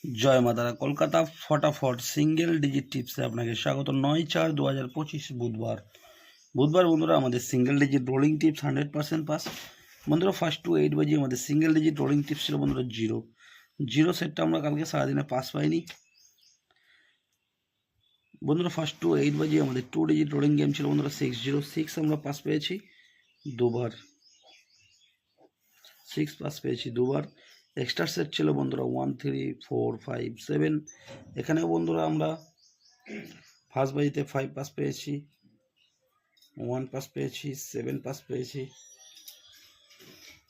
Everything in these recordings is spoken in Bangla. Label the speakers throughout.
Speaker 1: জয় মাতারা। কলকাতা ফটাফট সিঙ্গেল ডিজিট টিপসে আপনাকে স্বাগত। 9/4/2025 বুধবার বন্ধুরা আমাদের single digit rolling tips 100% pass বন্ধুরা। ফার্স্ট টু 8 বাজে আমাদের সিঙ্গেল ডিজিট রোলিং টিপস ছিল বন্ধুরা জিরো সেটটা আমরা কালকে সারাদিনে পাস পাইনি বন্ধুরা। ফার্স্ট টু 8 বাজে আমাদের 2 ডিজিট রোলিং গেম ছিল বন্ধুরা 606 আমরা পাস পেয়েছি দুবার, 6 পাস পেয়েছি দুবার। এক্সট্রা সেট ছিল বন্ধুরা 1 3 4 5 7, এখানেও বন্ধুরা আমরা ফার্স্ট বাজিতে 5 পাস পেয়েছি, 1 পাস পেয়েছি, 7 পাস পেয়েছি,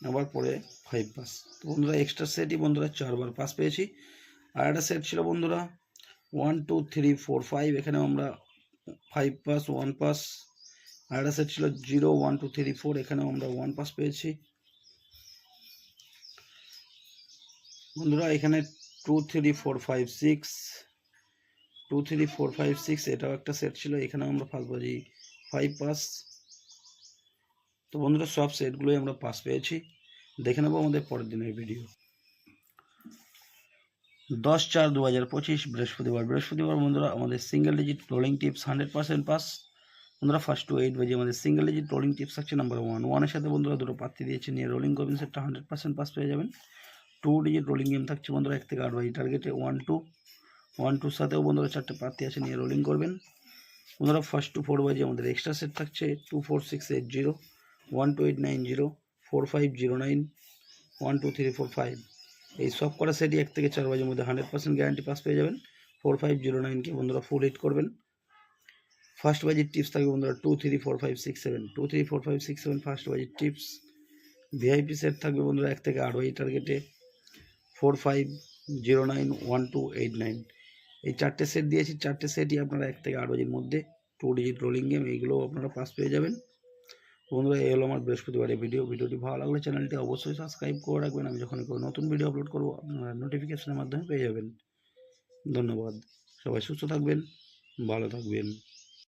Speaker 1: আবার পরে 5 পাস। তো বন্ধুরা এক্সট্রা সেটই বন্ধুরা 4 বার পাস পেয়েছি। আর একটা সেট ছিল বন্ধুরা 1 2 3 4 5, এখানেও আমরা 5 পাস 1 পাস। আর একটা সেট ছিল 0 1 2 3 4, এখানেও আমরা 1 পাস পেয়েছি বন্ধুরা। এখানে 2 3 4 5 6, 2 3 4 5 6 এটাও একটা সেট ছিল, এখানে আমরা ফার্স্ট বাজি 5 পাস। তো বন্ধুরা সব সেটগুলোই আমরা পাস পেয়েছি। দেখে নেবো আমাদের পরের দিনের ভিডিও। 10/4/2025 বৃহস্পতিবার বন্ধুরা আমাদের single digit rolling tips 100% pass বন্ধুরা। ফার্স্ট টু 8 বাজে আমাদের সিঙ্গেল ডিজিট রোলিং টিপস থাকছে নাম্বার 1 এর সাথে বন্ধুরা দুটো পাত্তি দিয়েছে, নিয়ে রোলিং করবেন, সেটটা 100% পাস পেয়ে যাবেন। 2 ডিজিট রোলিং গেম থাকছে বন্ধুরা 1 থেকে 8 বাজে টার্গেটে 1 2 সাথেও বন্ধুরা 4টে পাত্তি আছে, নিয়ে রোলিং করবেন বন্ধুরা। ফার্স্ট টু 4 বাজে আমাদের এক্সট্রা সেট থাকছে 2 4 6 8 0, 1 2 8 9 0, 4 5 0 9, 1 2 3 4 5। এই সব কটা সেটই 1 থেকে 4 বাজের মধ্যে 100% গ্যারান্টি পাস পেয়ে যাবেন। 4 5 0 9কে বন্ধুরা ফুল হিট করবেন। ফার্স্ট বাজির টিপস থাকবে বন্ধুরা 2 3 4 5 6 7, 2 3 4 5 6 7 ফার্স্ট বাজির টিপস। ভিআইপি সেট থাকবে বন্ধুরা 1 থেকে 8 বাজে টার্গেটে 4 5 0 9, 1 2 8 9। এই 4টে সেট দিয়েছি, 4টে সেটই আপনারা 1 থেকে 8 বাজের মধ্যে 2 ডিজিট রোলিং গেম, এইগুলোও আপনারা পাস পেয়ে যাবেন বন্ধুরা। এই হলো আমার বৃহস্পতিবারের ভিডিওটি ভালো লাগলে চ্যানেলটি অবশ্যই সাবস্ক্রাইব করে রাখবেন। আমি যখন কোনো নতুন ভিডিও আপলোড করবো আপনারা নোটিফিকেশনের মাধ্যমে পেয়ে যাবেন। ধন্যবাদ, সবাই সুস্থ থাকবেন, ভালো থাকবেন।